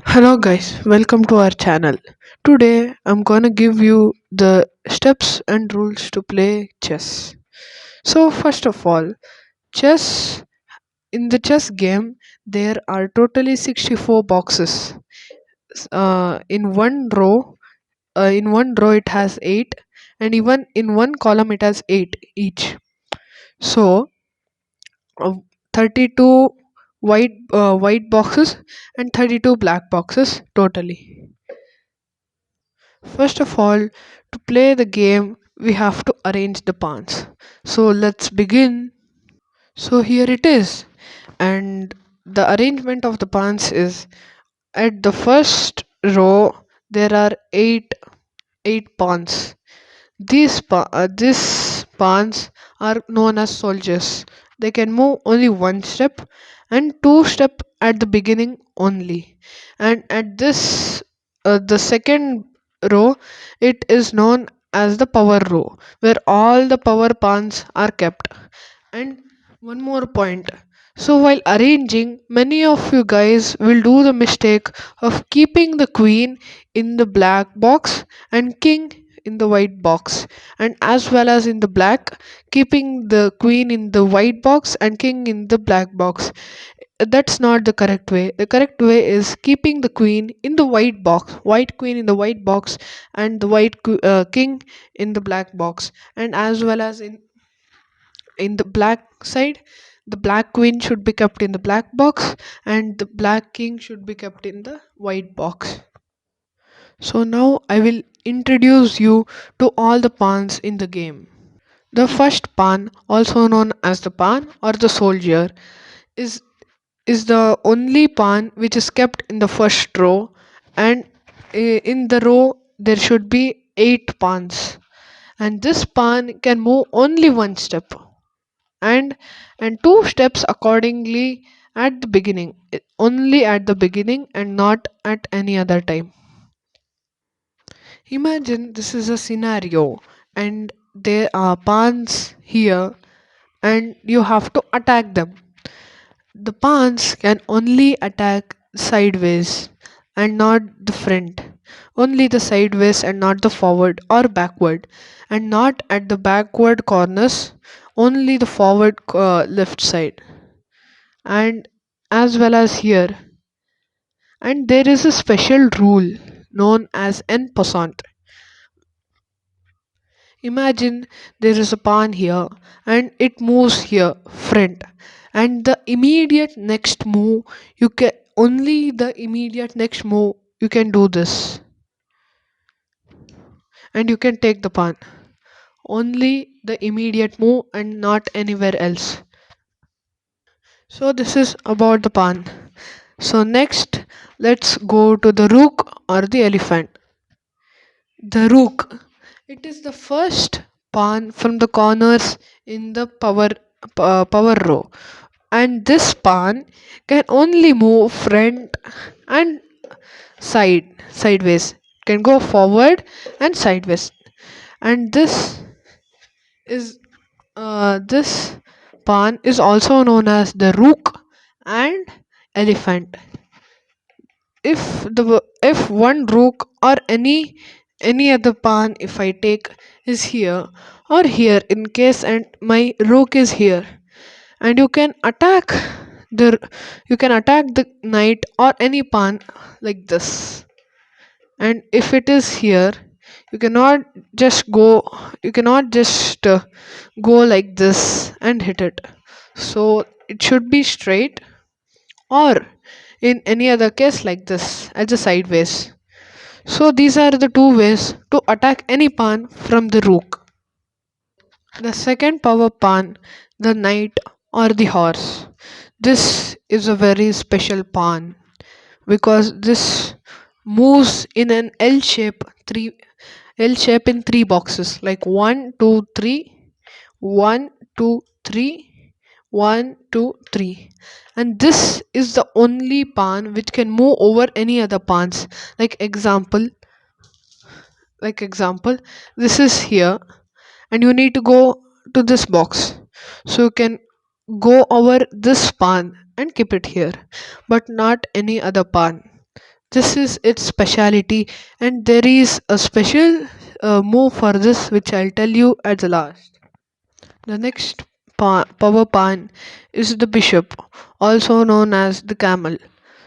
Hello guys, welcome to our channel. Today I'm gonna give you the steps and rules to play chess. So first of all, chess in the chess game there are totally 64 boxes. In one row, it has 8 and even in one column it has 8 each. So uh, 32 white boxes and 32 black boxes totally. First of all, to play the game, we have to arrange the pawns. So let's begin. So here it is, and the arrangement of the pawns is at the first row there are eight pawns. These pawns are known as soldiers. They can move only one step and two step at the beginning only. And at the second row, it is known as the power row, where all the power pawns are kept. And one more point. So while arranging, many of you guys will do the mistake of keeping the queen in the black box and king in the white box, and as well as in the black, keeping the queen in the white box and king in the black box. That's not the correct way. The correct way is keeping the queen in the white queen in the white box, and the king in the black box, and as well as in the black side, the black queen should be kept in the black box and the black king should be kept in the white box. So now I will introduce you to all the pawns in the game. The first pawn, also known as the pawn or the soldier, is is the only pawn which is kept in the first row, and in the row there should be 8 pawns, and this pawn can move only one step and two steps accordingly at the beginning, only at the beginning and not at any other time. Imagine this is a scenario and there are pawns here and you have to attack them. The pawns can only attack sideways and not the front. Only the sideways and not the forward or backward. And not at the backward corners, only the forward left side. And as well as here. And there is a special rule known as en passant. Imagine there is a pawn here and it moves here front, and the immediate next move you can only the immediate next move you can do this, and you can take the pawn, only the immediate move and not anywhere else. So this is about the pawn. So next, let's go to the rook or the elephant. The rook. It is the first pawn from the corners in the power row, and this pawn can only move front and sideways. Can go forward and sideways, and is this pawn is also known as the rook and elephant. If one rook or any other pawn if I take is here or here, in case and my rook is here, and the you can attack the knight or any pawn like this, and if it is here, you cannot you cannot just go like this and hit it. So it should be straight, or in any other case like this as a sideways. So these are the two ways to attack any pawn from the rook. The second power pawn, the knight or the horse. This is a very special pawn because this moves in an L shape in three boxes, like 1 2 3, 1 2 3, 1 2 3, and this is the only pawn which can move over any other pawns. Like example, this is here and you need to go to this box, so you can go over this pawn and keep it here, but not any other pawn. This is its speciality, and there is a special move for this, which I'll tell you at the last. The next power pawn is the bishop, also known as the camel.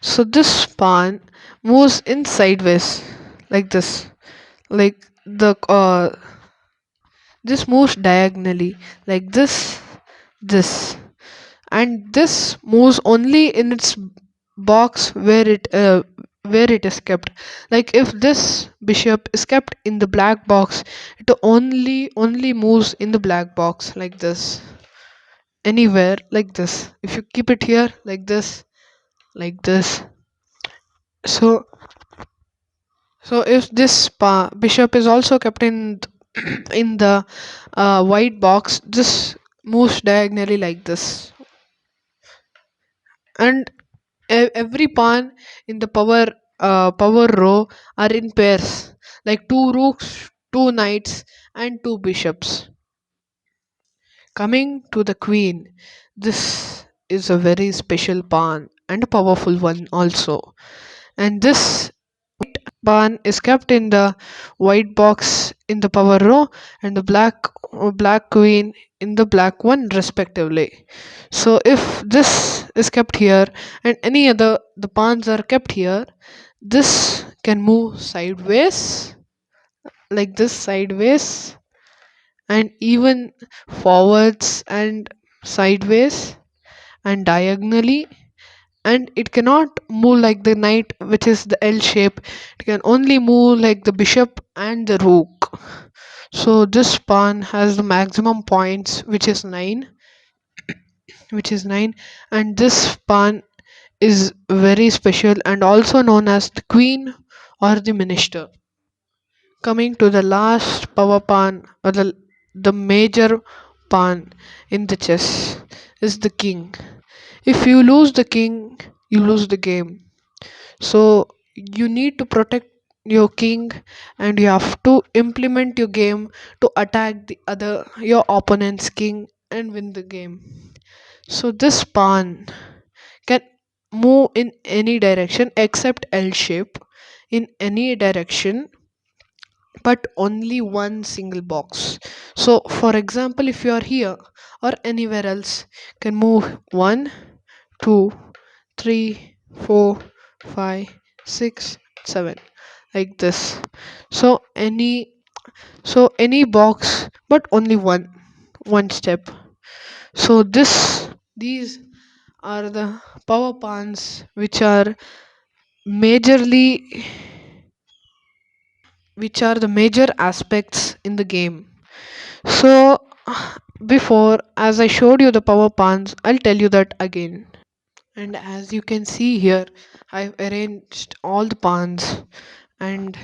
So this pawn moves in sideways like this, like the this moves diagonally like this, and this moves only in its box where it is kept. Like if this bishop is kept in the black box, it only moves in the black box like this, anywhere like this. If you keep it here like this, so if this bishop is also kept in in the white box, this moves diagonally like this. And every pawn in the power row are in pairs, like two rooks, two knights, and two bishops. Coming to the queen, this is a very special pawn and a powerful one also. And this pawn is kept in the white box in the power row, and the black queen in the black one respectively. So if this is kept here and any other the pawns are kept here, this can move sideways like this, sideways, and even forwards and sideways and diagonally. And it cannot move like the knight, which is the L shape. It can only move like the bishop and the rook. So this pawn has the maximum points, which is 9, and this pawn is very special and also known as the queen or the minister. Coming to the last power pawn, or the major pawn in the chess, is the king. If you lose the king, you lose the game. So you need to protect your king, and you have to implement your game to attack your opponent's king and win the game. So this pawn can move in any direction except L shape, in any direction, but only one single box. So for example, if you are here or anywhere else, can move 1, 2, 3, 4, 5, 6, 7 like this. So any box, but only one step. So these are the power pawns majorly which are the major aspects in the game. So before, as I showed you the power pawns, I'll tell you that again. And as you can see here, I've arranged all the pawns, and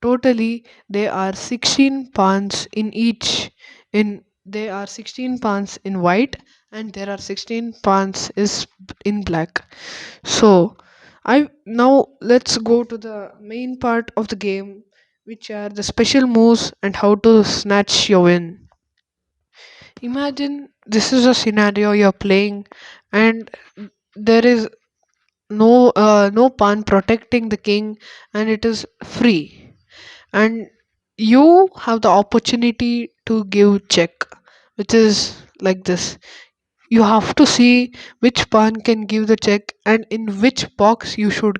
totally there are 16 pawns in each. In There are 16 pawns in white, and there are 16 pawns is in black. So I now let's go to the main part of the game, which are the special moves and how to snatch your win. Imagine this is a scenario you're playing, and there is no pawn protecting the king, and it is free, and you have the opportunity to give check, which is like this. You have to see which pawn can give the check and in which box you should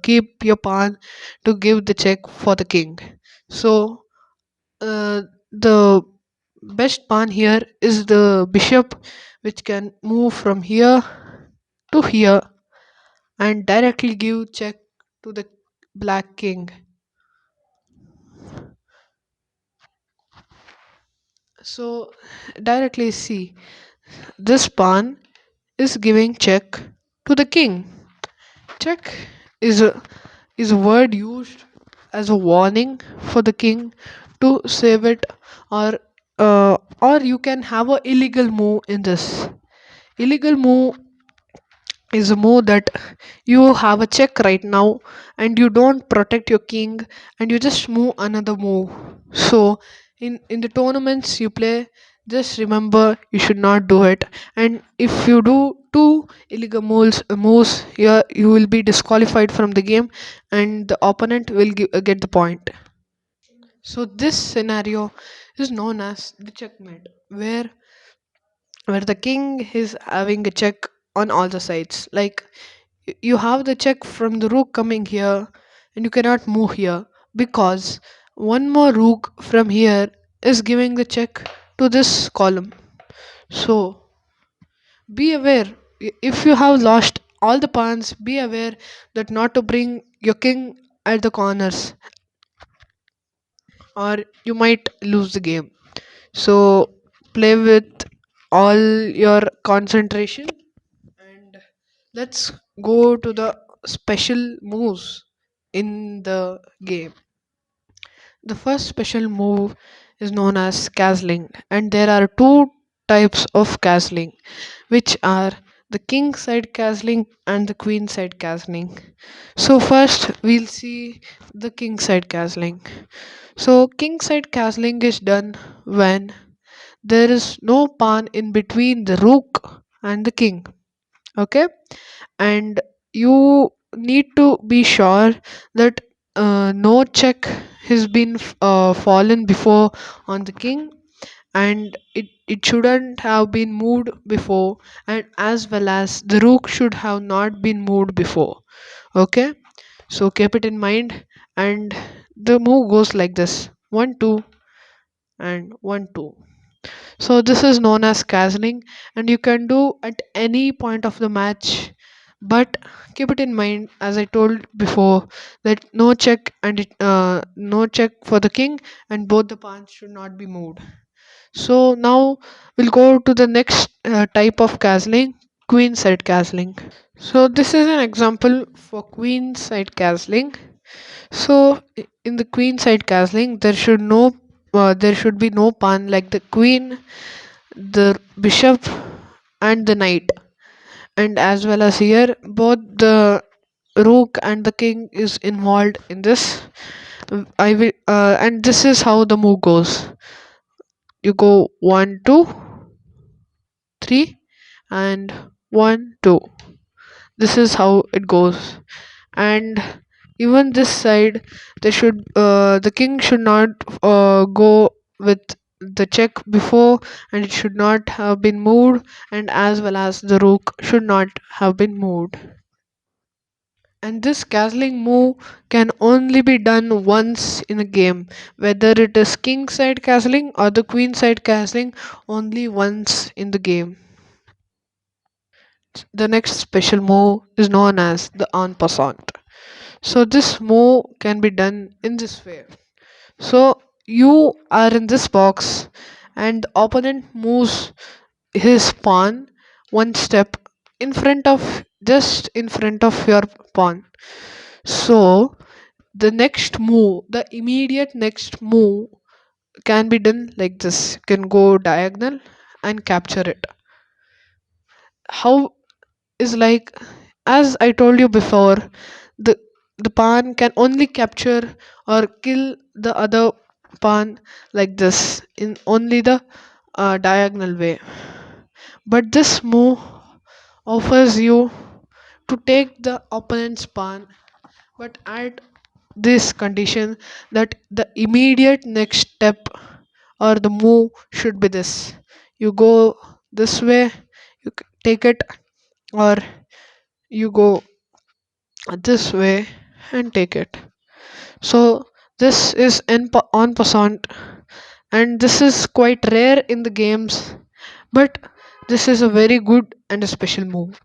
keep your pawn to give the check for the king. So the best pawn here is the bishop, which can move from here to here and directly give check to the black king. So directly see, this pawn is giving check to the king. Check is a word used as a warning for the king to save it, or you can have a illegal move in this. Illegal move is a move that you have a check right now and you don't protect your king, and you just move another move. So in the tournaments you play, Just remember, you should not do it. And if you do two illegal moves, you will be disqualified from the game, and the opponent will get the point. So this scenario is known as the checkmate, where the king is having a check on all the sides. Like you have the check from the rook coming here, and you cannot move here because one more rook from here is giving the check to this column. So be aware, if you have lost all the pawns, be aware that not to bring your king at the corners, or you might lose the game. So play with all your concentration, and let's go to the special moves in the game. The first special move is known as castling, and there are two types of castling, which are the king side castling and the queen side castling. So, first we'll see the king side castling. So, king side castling is done when there is no pawn in between the rook and the king. Okay, and you need to be sure that no check has been fallen before on the king, and it shouldn't have been moved before, and as well as the rook should have not been moved before. Okay, so keep it in mind, and the move goes like this: 1 2 and 1 2. So this is known as castling, and you can do at any point of the match. But keep it in mind, as I told before, that no check no check for the king, and both the pawns should not be moved. So now we'll go to the next type of castling, queen side castling. So this is an example for queen side castling. So in the queen side castling, there should be no pawn like the queen, the bishop, and the knight. And as well as here, both the rook and the king is involved in this. I will, and this is how the move goes. You go 1 2 3 and 1 2. This is how it goes. And even this side, the king should not go with the check before, and it should not have been moved, and as well as the rook should not have been moved. And this castling move can only be done once in a game, whether it is king side castling or the queen side castling, only once in the game. The next special move is known as the en passant. So this move can be done in this way. So you are in this box, and the opponent moves his pawn one step in front of just in front of your pawn. So the next move, the immediate next move can be done like this. You can go diagonal and capture it. How is like, as I told you before, the the pawn can only capture or kill the other pawn like this in only the diagonal way. But this move offers you to take the opponent's pawn, but at this condition that the immediate next step or the move should be this: you go this way, take it, or you go this way and take it. So this is en passant, and this is quite rare in the games, but this is a very good and a special move.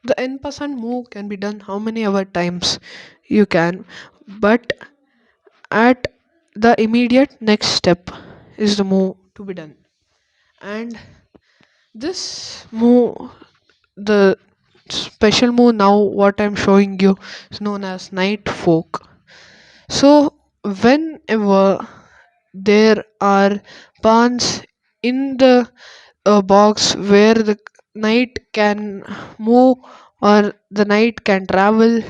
The en passant move can be done how many ever times you can, but at the immediate next step is the move to be done. And this move, the special move now what I'm showing you, is known as knight fork. So whenever there are pawns in the box where the knight can move or the knight can travel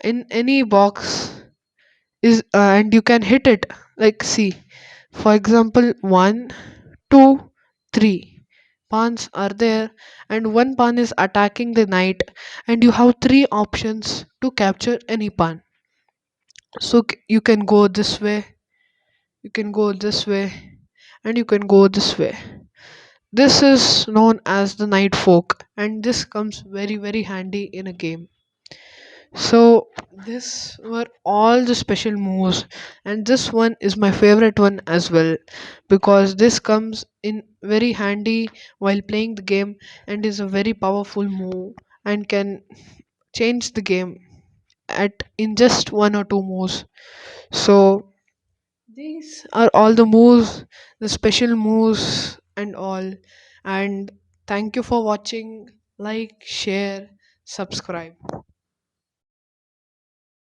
in any box, is and you can hit it, like see, for example, 1 two, three pawns are there, and one pawn is attacking the knight, and you have three options to capture any pawn. So you can go this way, you can go this way, and you can go this way. This is known as the knight fork, and this comes very very handy in a game. So this were all the special moves, and this one is my favorite one as well, because this comes in very handy while playing the game and is a very powerful move and can change the game at in just one or two moves. So these are all the moves, the special moves and all. And thank you for watching. Like, share, subscribe.